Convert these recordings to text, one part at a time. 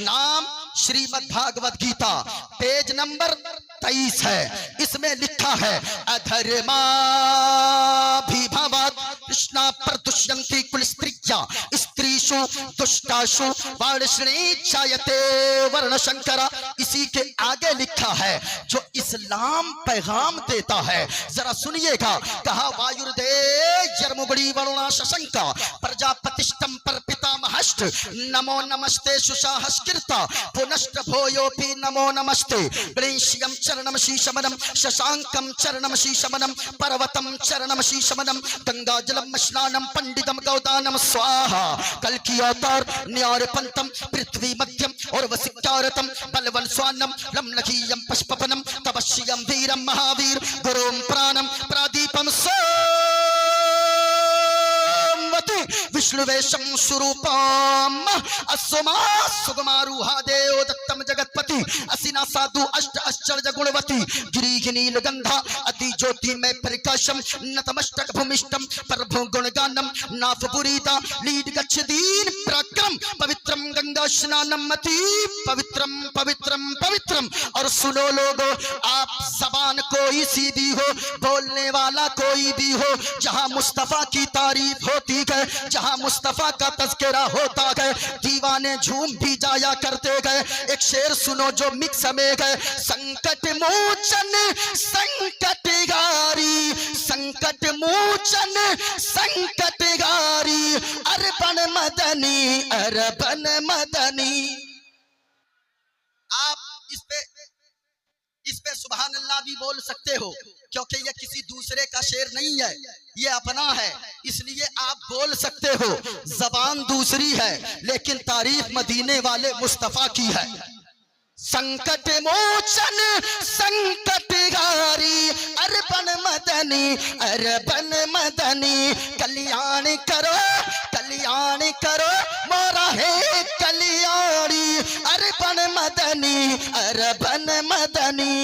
नाम Shrimad Bhagavat Gita, page number 23 है। इसमें लिखा है अधर्माभिभवात् कृष्णा प्रदुष्यन्ति कुल स्त्रिया स्त्रीषु दुष्टाशु वर्णश्रेणीचायते वर्ण शंकरा। इसी के आगे लिखा है जो इस्लाम पैगाम देता है, जरा सुनिएगा। कहा वायुर्दे जर्मुगड़ी वरुणा शशंका प्रजापतिष्ठम पर पितामहश्च नमो नमस्ते सुशाहस्कृता पुनश्च भोयोपि नमो नमस्ते गणेश्यम चरणम शीशमनम शशांकम चरणम शीशमनम पर्वतम चरणम शीशमनम गंगाजलम स्नानम पंडितम गौदानम स्वाहा। कल की अवतार न्यारपंतम पृथ्वी मध्यम और वसिकारतम बलवल स्वानम लमलखीयम पुष्पपनम तपस्यम वीरम महावीर गुरुम प्राणम प्रादीपम विष्णुवेशम स्वरूपम असुमा सुगमारूहा देव दत्तम जगतपति असिना साधु अष्ट आश्चर्य गुणवती गिरिघिनील गंधा अति ज्योति में प्रकाशम नतमस्तक भूमिष्ठम प्रभु गुणगानम नाफपुरीता लीड गच्छदीन प्रक्रम पवित्रम गंगा स्नानम अति पवित्रम पवित्रम पवित्रम। और सुनो लोगो, आप जबान कोई सी भी हो, बोलने वाला कोई भी हो, जहां मुस्तफा की तारीफ होती है, जहां मुस्तफा का तज़किरा होता है, दीवाने झूम भी जाया करते गए। एक शेर सुनो जो मिक्स में गए, संकट मोचन संकटगारी संकट मोचन संकटगारी अरबन मदनी अरबन मदनी। आप इस पे सुभान अल्लाह भी बोल सकते हो, क्योंकि ये किसी दूसरे का शेर नहीं है, ये अपना है, इसलिए आप बोल सकते हो। जबान दूसरी है लेकिन तारीफ मदीने वाले मुस्तफा की है। संकट मोचन संकटगारी अरबन मदनी कल्याण करो मोरा है कल्याणी अरबन मदनी।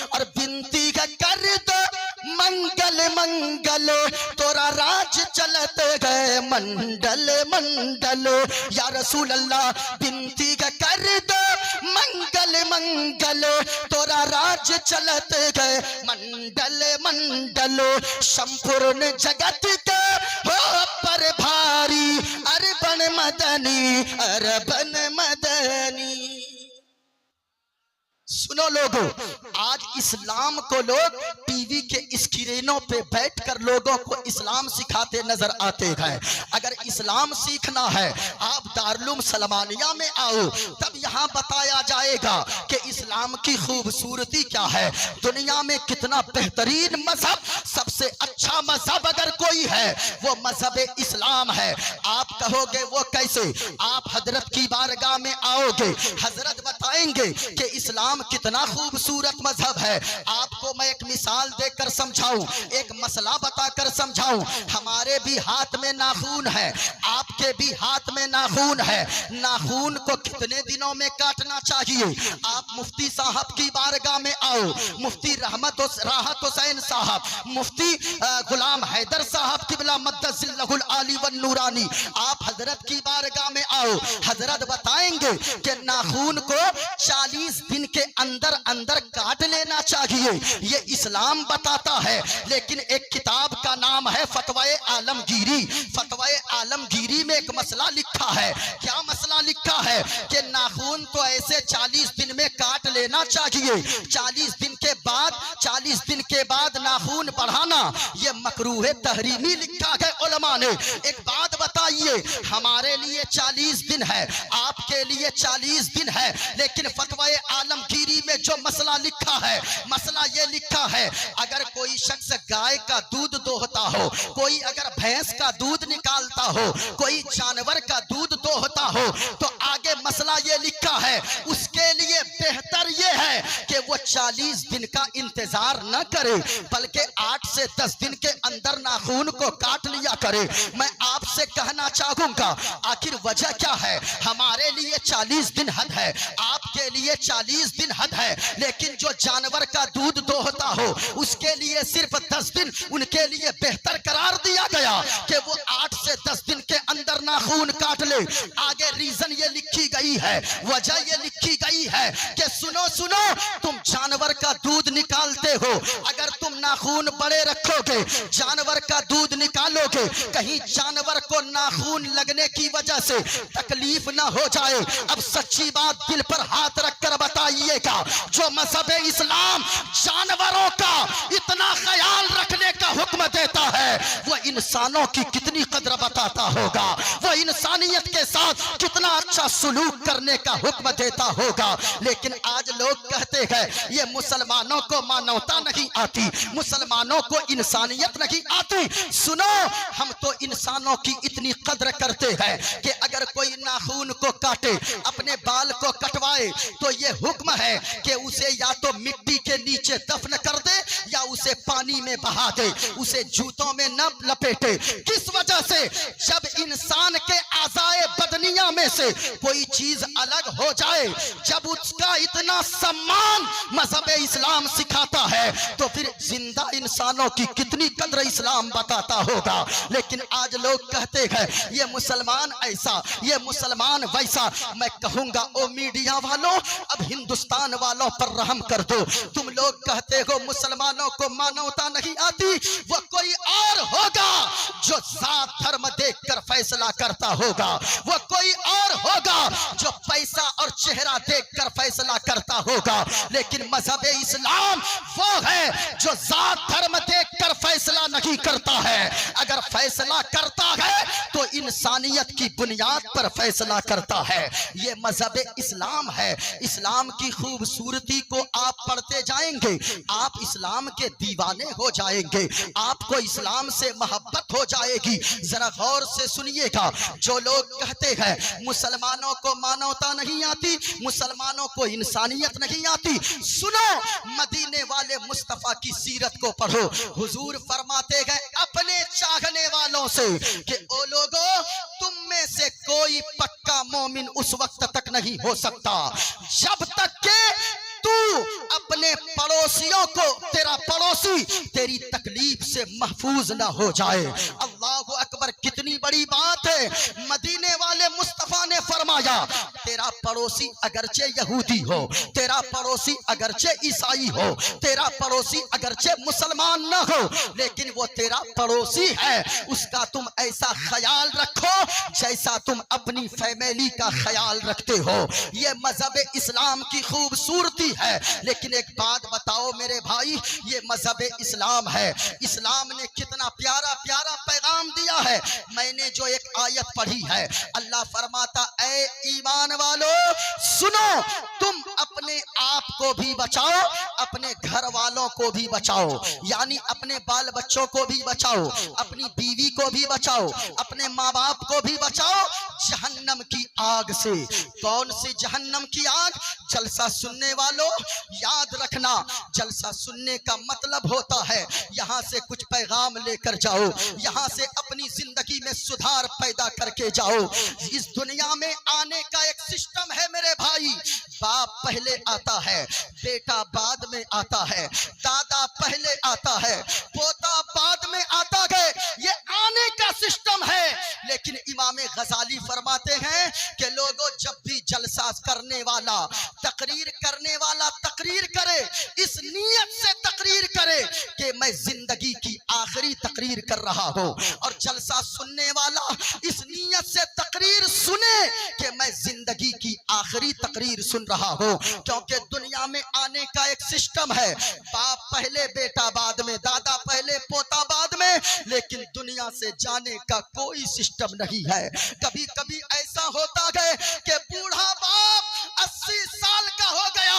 और बिनती कर दो मंगल मंगल तोरा राज चलत गए मंडल मंडल। या रसूल अल्लाह बिनती कर दो मंगल मंगल तोरा राज चलत गए मंडल मंडल। संपूर्ण जगत के हो पर भारी अरबन मदनी। सुनो लोगों, आज इस्लाम को लोग टीवी के स्क्रीनों पे बैठकर लोगों को इस्लाम सिखाते नजर आते हैं। अगर इस्लाम सीखना है आप दारुल सलमानिया में आओ, तब यहाँ बताया जाएगा कि इस्लाम की खूबसूरती क्या है, दुनिया में कितना बेहतरीन मजहब, सबसे अच्छा मजहब अगर कोई है वो मजहब इस्लाम है। आप कहोगे वो कैसे? आप हजरत की बारगाह में आओगे, हजरत बताएंगे कि इस्लाम कितना खूबसूरत मजहब है। आपको मैं एक मिसाल देकर समझाऊं, एक मसला बताकर समझाऊं। हमारे भी हाथ में नाखून है, आपके भी हाथ में नाखून है। नाखून को कितने दिनों में काटना चाहिए? आप मुफ्ती साहब की बारगाह में आओ, मुफ्ती राहत हुसैन साहब, मुफ्ती गुलाम हैदर साहब किबला मद्दसिल्लहुल आली वन नूरानी, आप हजरत की बारगाह में आओ, हजरत बताएंगे कि नाखून को 40 दिन के अंदर अंदर काट लेना चाहिए। ये इस्लाम बताता है। लेकिन एक किताब का नाम है फतवाए आलमगीरी। फतवाए आलमगीरी में एक मसला लिखा है। क्या मसला लिखा है? कि नाखून को ऐसे 40 दिन में काट लेना चाहिए। 40 दिन के बाद नाखून बढ़ाना ये मकरूह तहरीमी लिखा है उलमा ने। एक बात बताइए, हमारे लिए 40 दिन है, आपके लिए 40 दिन है, लेकिन फतवाए आलमगीरी में जो मसला लिखा है, मसला ये लिखा है, अगर कोई शख्स गाय का दूध दोहता हो, कोई अगर भैंस का दूध निकालता हो, कोई जानवर का दूध दोहता हो, तो आगे मसला ये लिखा है, उसके लिए बेहतर ये है कि वो 40 दिन का इंतजार न करे, बल्कि 8 से 10 दिन के अंदर नाखून को काट लिया करे। मैं आपसे कहना चाहूंगा, आखिर वजह क्या है? हमारे लिए 40 दिन हद है, आपके लिए 40 दिन हद है, लेकिन जो जानवर का दूध दोहता हो उसके लिए सिर्फ 10 दिन उनके लिए बेहतर करार दिया गया कि वो 8 से 10 दिन के अंदर नाखून काट ले। आगे रीजन ये लिखी गई है, वजह ये लिखी गई है कि सुनो सुनो, तुम जानवर का दूध निकालते हो, अगर तुम नाखून बड़े रखोगे, जानवर का दूध निकालोगे, कहीं जानवर को नाखून लगने की वजह से तकलीफ ना हो जाए। अब सच्ची बात दिल पर हाथ रखकर बताइएगा, जो मजहब इस्लाम जानवरों का इतना ख्याल रखने का हुक्म देता है, वो इंसानों की कितनी कदर बताता होगा, वो इंसानियत के साथ कितना अच्छा सुलूक करने का हुक्म देता होगा। लेकिन आज लोग कहते हैं ये मुसलमानों को मानवता नहीं आती, मुसलमानों को इंसानियत नहीं आती। सुनो, हम तो इंसानों की इतनी कदर करते हैं कि अगर कोई नाखून को काटे, अपने बाल को कटवाए, तो ये हुक्म है कि उसे या तो मिट्टी के नीचे दफन कर दे या उसे पानी में बहा दे, उसे जूतों में न लपेटे। किस वजह से? जब इंसान के आज़ाए बदनिया में से कोई चीज अलग हो जाए, जब उसका इतना सम्मान मजहब इस्लाम सिखाता है, तो फिर जिंदा इंसानों की कितनी कदर इस्लाम बताता होगा। लेकिन आज लोग कहते हैं ये मुसलमान ऐसा, ये मुसलमान वैसा। मैं कहूंगा ओ मीडिया वालों, अब हिंदुस्तान वालों पर रहम कर दो। तुम लोग कहते हो मुसलमानों को मानवता नहीं आती, वो कोई और होगा जो जात धर्म देखकर फैसला करता होगा, वो कोई और होगा जो पैसा और चेहरा देखकर फैसला करता होगा। लेकिन मजहब इस्लाम वो है जो जात धर्म देखकर फैसला नहीं करता है। अगर फैसला करता है तो इंसानियत की बुनियाद पर फैसला करता है। ये मजहब इस्लाम है। इस्लाम की खूबसूरती को आप पढ़ते जाएंगे, आप इस्लाम के दीवाने हो जाएंगे, आपको इस्लाम से मोहब्बत हो जाएगी। जरा गौर से सुनिएगा, जो लोग कहते हैं मुसलमानों को मानवता नहीं आती, मुसलमानों को इंसानियत नहीं आती, सुनो, मदीने वाले मुस्तफा की सीरत को पढ़ो। हुजूर फरमाते गए अपने चाहने वालों से कि ओ लोगों, तुम में से कोई पक्का मोमिन उस वक्त तक नहीं हो सकता जब तक के तू अपने पड़ोसियों को, तेरा पड़ोसी तेरी तकलीफ से महफूज ना हो जाए। अल्लाह अकबर, कितनी बड़ी बात है। मदीने वाले मुस्तफा ने फरमाया, तेरा पड़ोसी अगरचे यहूदी हो, तेरा पड़ोसी अगरचे ईसाई हो, तेरा पड़ोसी अगरचे मुसलमान ना हो, लेकिन वो तेरा पड़ोसी है, उसका तुम ऐसा ख्याल रखो जैसा तुम अपनी फैमिली का ख्याल रखते हो। ये मजहब इस्लाम की खूबसूरती है। लेकिन एक बात बताओ मेरे भाई, ये मजहब इस्लाम है, इस्लाम ने कितना प्यारा प्यारा पैगाम दिया है। मैंने जो एक आयत पढ़ी है, अल्लाह फरमाता, ऐ ईमान वालों सुनो, तुम अपने आप को भी बचाओ, अपने घर वालों को भी बचाओ, यानी अपने बाल बच्चों को भी बचाओ, अपनी बीवी को भी बचाओ, अपने माँ बाप को भी बचाओ जहन्नम की आग से। कौन सी जहन्नम की आग? जलसा सुनने वालों याद रखना, जलसा सुनने का मतलब होता है यहाँ से कुछ पैगाम लेकर जाओ, यहाँ से अपनी जिंदगी में सुधार पैदा करके जाओ। इस दुनिया में आने का एक सिस्टम है मेरे भाई। बाप पहले आता है, बेटा बाद में आता है, दादा पहले आता है, पोता बाद में आता है। ये आने का सिस्टम है। लेकिन इमाम गजाली फरमाते हैं कि लोगों, जब भी जलसा करने वाला, तकरीर करने वाला तकरीर करे, इस नीयत से तकरीर करे कि मैं जिंदगी की आखिरी तकरीर कर रहा हूं, और जलसा सुनने वाला इस नीयत से तकरीर सुने कि मैं जिंदगी की आखिरी तकरीर सुन रहा हूं। क्योंकि दुनिया में आने का एक सिस्टम है, बाप पहले, बेटा बाद में, दादा पहले, पोता बाद में, लेकिन दुनिया से जाने का कोई सिस्टम नहीं है। कभी कभी ऐसा होता है कि बूढ़ा बाप 80 साल का हो गया,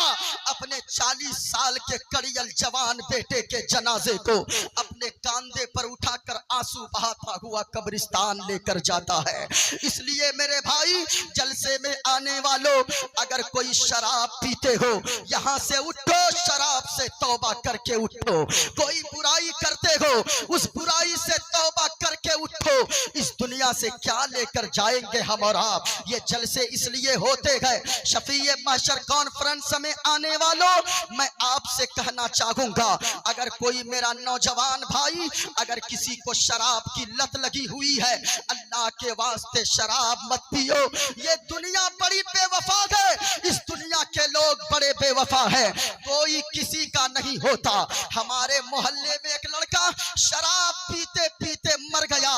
अपने 40 साल के कड़ियल जवान बेटे के जनाजे को अपने कांधे पर उठाकर आंसू बहाता हुआ कब्रिस्तान लेकर जाता है। इसलिए मेरे भाई, जलसे में आने वालों, अगर कोई शराब पीते हो, यहाँ से उठो, शराब से तौबा करके उठो। कोई बुराई करते हो, उस बुराई से तौबा करके उठो। इस दुनिया से क्या लेकर जाएंगे हम और आप? ये जलसे इसलिए होते हैं। शफीए महशर कॉन्फ्रेंस में आने वालों, मैं आपसे कहना चाहूंगा, अगर कोई मेरा नौजवान भाई अगर किसी को शराब की लत लगी हुई है, अल्लाह के वास्ते शराब मत पियो। ये दुनिया बड़ी बेवफा है, इस दुनिया के लोग बड़े बेवफा है, कोई किसी का नहीं होता। हमारे मोहल्ले में एक लड़का शराब पीते पीते मर गया।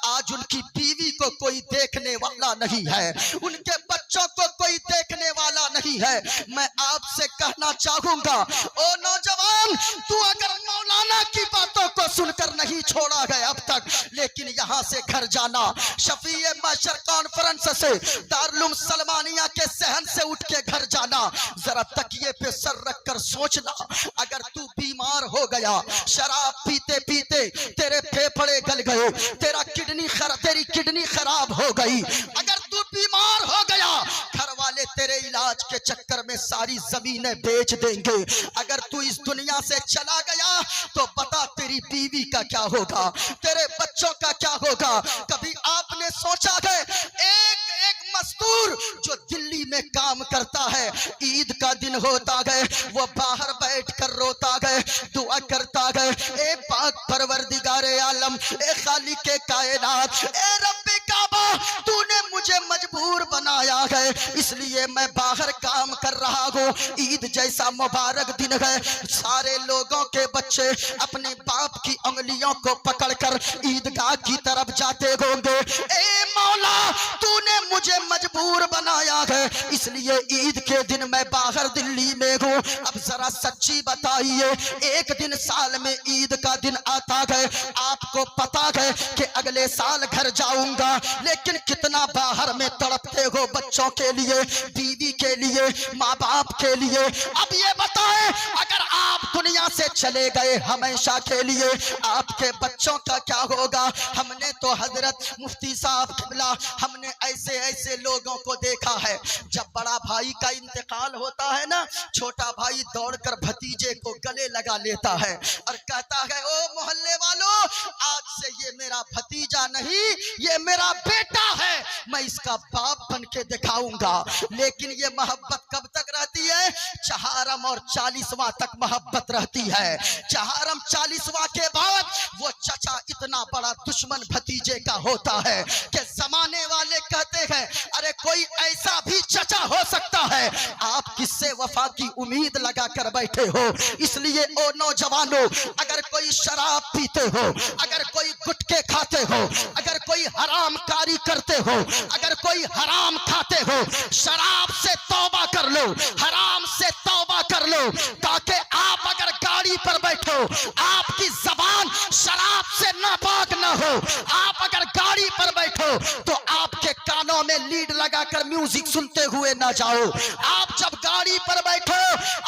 आज उनकी बीवी को कोई देखने वाला नहीं है, उनके बच्चों को कोई देखने वाला नहीं है। मैं आपसे कहना चाहूंगा, ओ नौजवान, तू अगर मौलाना की बातों को सुनकर नहीं छोड़ा है अब तक, लेकिन यहाँ से घर जाना, शफीए महशर कॉन्फ्रेंस से, दारुल सलमानिया के सहन से उठ के घर जाना। जरा तकिए पे सर रख कर सोचना, अगर तू बीमार हो गया, शराब पीते पीते तेरे फेफड़े गल गए, तेरी किडनी खराब हो गई, अगर तू बीमार हो गया, घर वाले तेरे इलाज के चक्कर में सारी जमीनें बेच देंगे। अगर तू इस दुनिया से चला गया तो बता तेरी बीवी का क्या होगा, तेरे बच्चों का क्या होगा? कभी आपने सोचा है एक मजदूर जो दिल्ली में काम करता है, ईद का दिन होता है, वो बाहर बैठ कर रोता है, दुआ करता है, ए पाक परवरदिगारे आलम, ए खालिके कायनात, ए रब्बे काबा, तूने मुझे मजबूर बनाया है, इसलिए मैं बाहर काम कर रहा हूँ। ईद जैसा मुबारक दिन है, सारे लोगों के बच्चे अपने बाप की उंगलियों को पकड़कर ईदगाह की तरफ जाते होंगे। ए मौला, तूने मुझे मजबूर बनाया है, इसलिए ईद के दिन मैं बाहर दिल्ली में हूँ। अब जरा सच्ची बताइए, एक दिन साल में ईद का दिन आता है, आपको पता है कि अगले साल घर जाऊंगा, लेकिन कितना बाहर में तड़पते हो बच्चों के लिए, बीवी के लिए, माँ बाप के लिए। अब ये बताएं, अगर आप दुनिया से चले गए हमेशा के लिए, आपके बच्चों का क्या होगा? हमने तो हजरत मुफ्ती साहब किबला, हमने ऐसे ऐसे लोगों को देखा है, जब बड़ा भाई का इंतकाल होता है ना, छोटा भाई दौड़कर भतीजे को गले लगा लेता है और कहता है, ओ मोहल्ले वालों, आज से ये मेरा भतीजा नहीं, ये मेरा बेटा है, मैं इसका बाप बन के दिखाऊंगा। लेकिन ये मोहब्बत कब तक रहती है? चहारम और 40वां तक मोहब्बत रहती है। चहारम 40वां के बाद वो चचा इतना बड़ा दुश्मन भतीजे का होता है कि जमाने वाले कहते हैं, अरे कोई ऐसा भी चचा हो सकता है? आप किससे वफा की उम्मीद लगा कर बैठे हो? इसलिए ओ नौजवानों, अगर कोई शराब पीते हो, अगर कोई गुटखे खाते हो, अगर कोई हराम कारी करते हो, अगर कोई हराम खाते हो, शराब से तौबा कर लो, हराम से तौबा कर लो, ताकि आप अगर गाड़ी पर बैठो, आपकी जबान शराब से नापाक ना हो। आप अगर गाड़ी पर बैठो तो आपके कानों में लीड लगाकर म्यूजिक सुनते हुए ना जाओ। आप जब गाड़ी पर बैठो,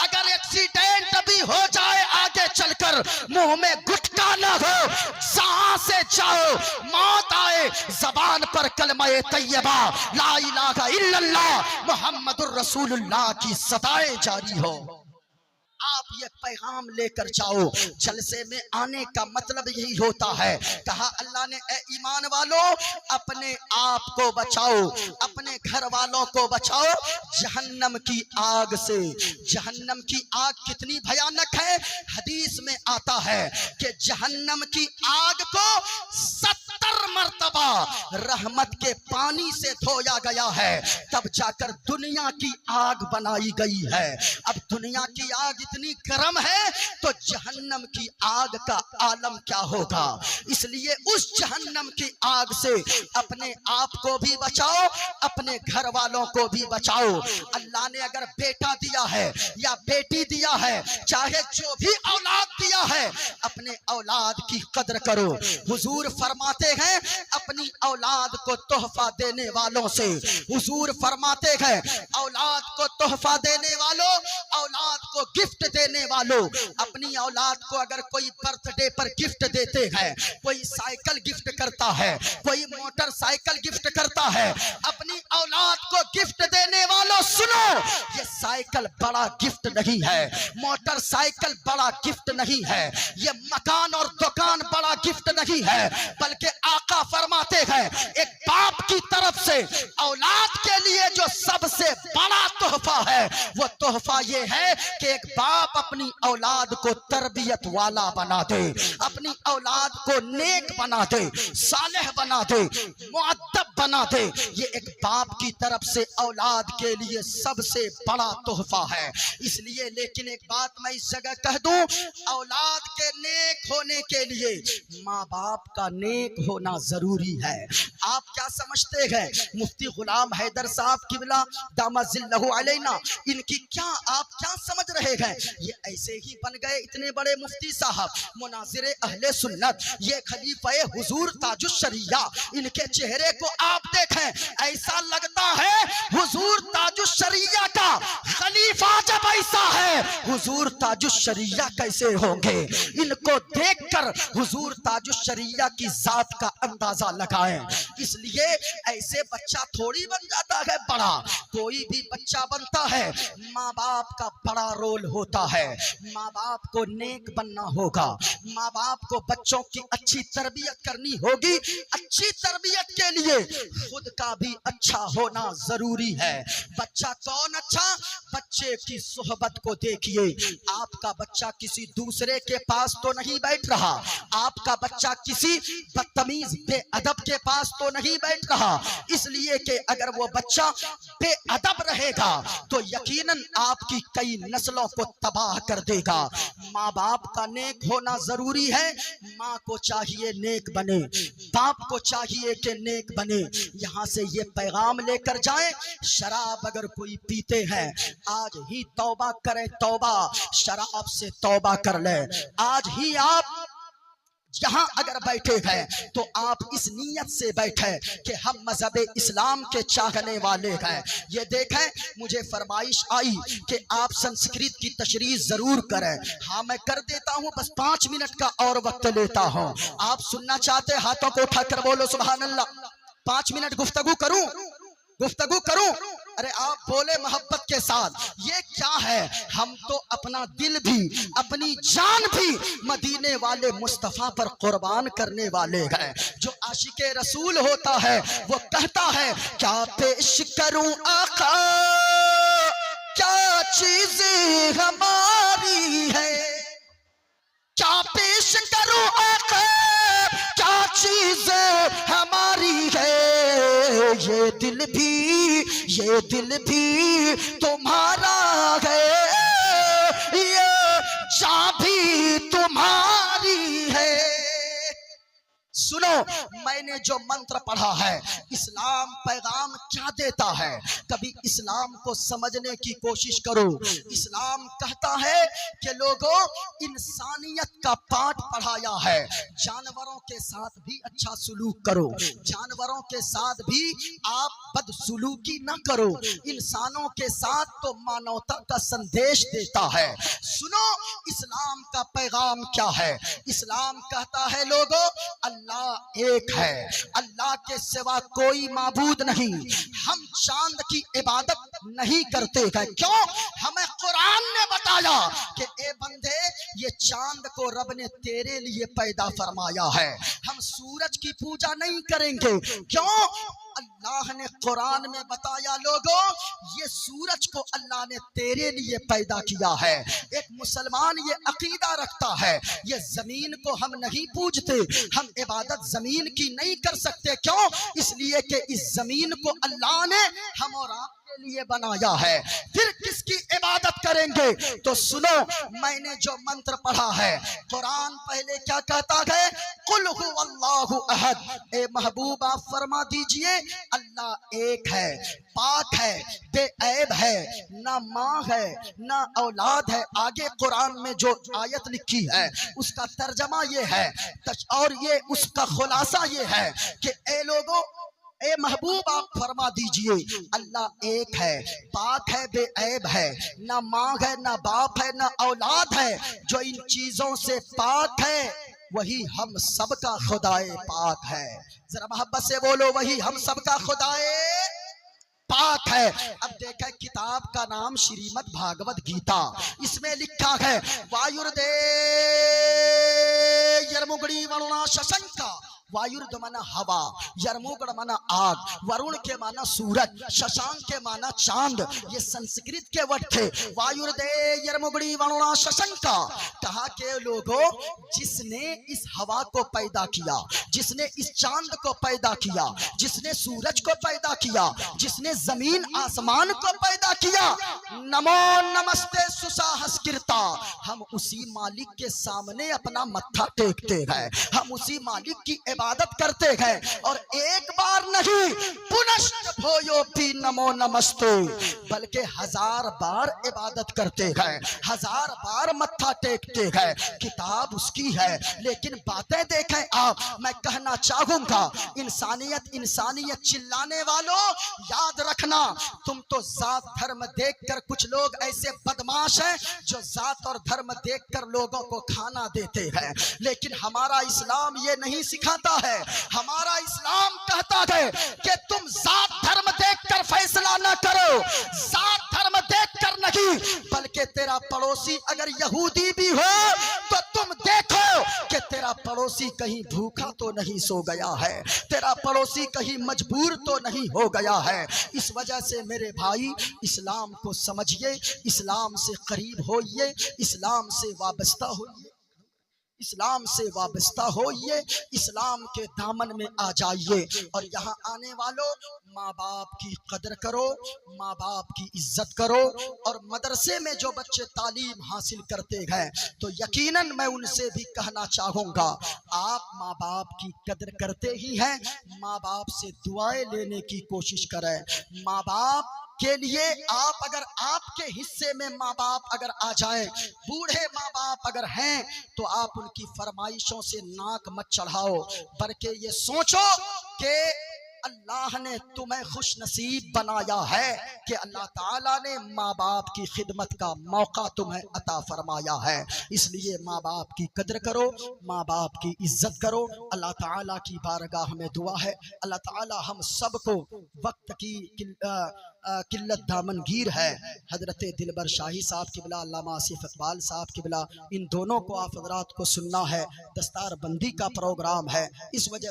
अगर एक्सीडेंट भी हो जाए आगे चलकर, मुंह में गुटखा ना हो, जहां से जाओ, मौत आए, जबान पर कलमा-ए तैयबा ला इलाहा इल्लल्लाह मुहम्मदुर रसूलुल्लाह की सदाएं जारी हो। आप ये पैगाम लेकर जाओ। जलसे में आने का मतलब यही होता है। कहा अल्लाह ने, ए ईमान वालों, अपने आप को बचाओ, अपने घर वालों को बचाओ जहन्नम की आग से। जहन्नम की आग कितनी भयानक है? हदीस में आता है कि जहन्नम की आग को 70 मर्तबा रहमत के पानी से धोया गया है, तब जाकर दुनिया की आग बनाई गई है। अब दुनिया की आग इतनी गर्म है तो जहन्नम की आग का आलम क्या होगा? इसलिए उस जहन्नम की आग से अपने आप को भी बचाओ, अपने घर वालों को भी बचाओ। अल्लाह ने अगर बेटा दिया है या बेटी दिया है, चाहे जो भी औलाद दिया है, अपने औलाद की कदर करो। हुजूर फरमाते हैं, अपनी औलाद को तोहफा देने वालों से, हुजूर फरमाते हैं, औलाद को तोहफा देने वालों, औलाद को गिफ्ट देने वालों, अपनी औलाद को अगर कोई बर्थडे पर गिफ्ट देते हैं, कोई साइकिल गिफ्ट करता है, कोई मोटरसाइकिल गिफ्ट करता है, अपनी औलाद को गिफ्ट देने वालों सुनो, ये साइकिल बड़ा गिफ्ट नहीं है, मोटरसाइकिल बड़ा गिफ्ट नहीं है, ये मकान और दुकान बड़ा गिफ्ट नहीं है, बल्कि आका फरमाते हैं एक बाप की तरफ से औलाद के लिए जो सबसे बड़ा तोहफा है वो तोहफा ये है कि एक बाप अपनी औलाद को तरबियत वाला बना दे, अपनी औलाद को नेक बना दे, सालेह बना दे, मुअद्दब बना दे। ये एक बाप की तरफ से औलाद के लिए सबसे बड़ा तोहफा है। इसलिए लेकिन एक बात मैं इस जगह कह दूं, औलाद के नेक होने के लिए माँ बाप का नेक होना जरूरी है। आप क्या समझते हैं मुफ्ती गुलाम हैदर साहब किबला दामजिल्लहु अलैना, इनकी क्या आप क्या समझ रहे हैं? ये ऐसे ही बन गए इतने बड़े मुफ्ती साहब, मुनाजिरे अहले सुन्नत, ये खलीफा हुजूर ताजुश शरिया। इनके चेहरे को आप देखें, ऐसा लगता है हुजूर ताजुश शरिया का खलीफा जब ऐसा है, हुजूर ताजुश शरिया कैसे होंगे? इनको देखकर हुजूर ताजुश शरिया की जात का अंदाजा लगाएं। इसलिए ऐसे बच्चा थोड़ी बन जाता है बड़ा, कोई भी बच्चा बनता है माँ बाप का बड़ा रोल होता है। माँ बाप को नेक बनना होगा, माँ बाप को बच्चों की अच्छी तरबियत करनी होगी। अच्छी तरबियत के लिए खुद का भी अच्छा होना जरूरी है। बच्चा कौन अच्छा? बच्चे की सोहबत को देखिए, आपका बच्चा किसी दूसरे के पास तो नहीं बैठ रहा, आपका बच्चा किसी बदतमीज बेअदब के पास तो नहीं बैठ रहा, इसलिए कि अगर वो बच्चा बेअदब रहेगा तो यकीनन आपकी कई नस्लों को तबाह कर देगा। माँ बाप का नेक होना जरूरी है। माँ को चाहिए नेक बने, बाप को चाहिए कि नेक बने। यहाँ से ये पैगाम लेकर जाएं, शराब अगर कोई पीते हैं आज ही तौबा करें, तौबा, शराब से तौबा कर ले। आज ही आप यहाँ अगर बैठे हैं तो आप इस नीयत से बैठे कि हम मजहब इस्लाम के चाहने वाले हैं। ये देखें, मुझे फरमाइश आई कि आप संस्कृत की तशरीह जरूर करें। हाँ मैं कर देता हूँ, बस 5 मिनट का और वक्त लेता हूँ। आप सुनना चाहते, हाथों को उठाकर बोलो सुभान अल्लाह। 5 मिनट गुफ्तगू करूं, गुफ्तगू करूं? अरे आप बोले मोहब्बत के साथ। ये क्या है, हम तो अपना दिल भी अपनी जान भी मदीने वाले मुस्तफा पर कुर्बान करने वाले हैं। जो आशिके रसूल होता है वो कहता है क्या पेश करूं आका, क्या चीज हमारी है, क्या पेश करूं आका, क्या चीज हमारी है। ये दिल भी तुम्हारा है, ये जान भी तुम्हारी है। सुनो, मैंने जो मंत्र पढ़ा है, इस्लाम पैगाम क्या देता है, कभी इस्लाम को समझने की कोशिश करो। इस्लाम कहता है कि लोगों, इंसानियत का पाठ पढ़ाया है, जानवरों के साथ भी अच्छा सुलूक करो, जानवरों के साथ भी आप बदसुलूकी ना करो, इंसानों के साथ तो मानवता का संदेश देता है। सुनो, इस्लाम का पैगाम क्या है। इस्लाम कहता है लोगों, अल्लाह एक है, अल्लाह के सिवा कोई माबूद नहीं। हम चांद की इबादत नहीं करते हैं। क्यों? हमें कुरान ने बताया कि ए बंदे, ये चांद को रब ने तेरे लिए पैदा फरमाया है। हम सूरज की पूजा नहीं करेंगे। क्यों? अल्लाह ने कुरान में बताया लोगों, ये सूरज को अल्लाह ने तेरे लिए पैदा किया है। एक मुसलमान ये अकीदा रखता है, ये जमीन को हम नहीं पूजते, हम इबादत जमीन की नहीं कर सकते। क्यों? इसलिए कि इस जमीन को अल्लाह ने हम और आप के लिए बनाया है। फिर किसकी इबादत करेंगे? तो सुनो, मैंने जो मंत्र पढ़ा है, कुरान पहले क्या कहता है, कुल हुवल्लाहु अहद। ए महबूब आप फरमा दीजिए, अल्लाह एक है, पाक है, बेऐब है, ना माँ है ना औलाद है। आगे कुरान में जो आयत लिखी है उसका तर्जमा ये है और ये उसका खुलासा ये है कि ए लोगों, ए महबूब आप फरमा दीजिए, अल्लाह एक है, पाक है, बेऐब है, ना माँ है, ना बाप है, ना औलाद है। जो इन चीजों से पाक है वही हम सबका खुदाए पाक है। जरा मोहब्बत से बोलो, वही हम सबका खुदाए पाक है। अब देखें, किताब का नाम श्रीमद् भागवत गीता, इसमें लिखा है वायुर्दे यर्मुगड़ी वरुणा शशंका। वायुर्द माना हवा, यर्मुगड़ माना आग, वरुण के माना सूरज, शशांक के माना चांद। ये संस्कृत के वर्ड थे। वायुर्दे यर्मुगड़ी वरुणा शशंका। कहा के लोगों, जिसने इस हवा को पैदा किया, जिसने इस चांद को पैदा किया, जिसने सूरज को पैदा किया, जिसने जमीन आसमान को पैदा किया, नमो नमस्ते सुसाहस्कृता। हम उसी मालिक के सामने अपना मत्था टेकते हैं, हम उसी मालिक की इबादत करते हैं। और एक बार नहीं, पुनश्च भोयोपि नमो नमस्ते, बल्कि 1000 बार इबादत करते हैं, 1000 बार मत्था टेकते हैं। किताब उसकी है, लेकिन बातें देखें आप। मैं कहना चाहूंगा, इंसानियत इंसानियत चिल्लाने वालों, याद रखना, तुम तो जात धर्म देखकर, कुछ लोग ऐसे बदमाश हैं जो जात और धर्म देखकर लोगों को खाना देते हैं। लेकिन हमारा इस्लाम ये नहीं सिखाता है। हमारा इस्लाम कहता है कि तुम जात धर्म देखकर फैसला न करो, जात धर्म देखकर नहीं, बल्कि तेरा पड़ोसी अगर यहूदी भी हो तो तुम देखो कि तेरा पड़ोसी कहीं भूखा तो नहीं सो गया है, तेरा पड़ोसी कहीं मजबूर तो नहीं हो गया है। इस वजह से मेरे भाई, इस्लाम को समझिए, इस्लाम से करीब होइए, इस्लाम से वाबस्ता होइए, इस्लाम से वाबस्ता होइए, इस्लाम के दामन में आ जाइए। और यहाँ आने वालों, माँ बाप की कदर करो, माँ बाप की इज्जत करो। और मदरसे में जो बच्चे तालीम हासिल करते हैं, तो यकीनन मैं उनसे भी कहना चाहूँगा, आप माँ बाप की कदर करते ही हैं, माँ बाप से दुआएं लेने की कोशिश करें। माँ बाप के लिए आप, अगर आपके हिस्से में माँ बाप अगर आ जाएं, बूढ़े माँ बाप अगर हैं, तो आप उनकी फरमाइशों से नाक मत चढ़ाओ, बल्कि ये सोचो कि अल्लाह ने तुम्हें खुश नसीब बनाया है कि अल्लाह ताला ने माँ बाप की खिदमत का मौका तुम्हें अता फरमाया है। इसलिए माँ बाप की कदर करो, माँ बाप की इज्जत करो। अल्लाह ताला की बारगाह में दुआ है, अल्लाह ताला हम सबको वक्त की किल्लत दामनगीर है। हजरत दिलबर शाही साहब किबला, अल्लामा आसिफ इकबाल साहब किबला, इन दोनों को आप हजरात को सुनना है। दस्तार बंदी का प्रोग्राम है, इस वजह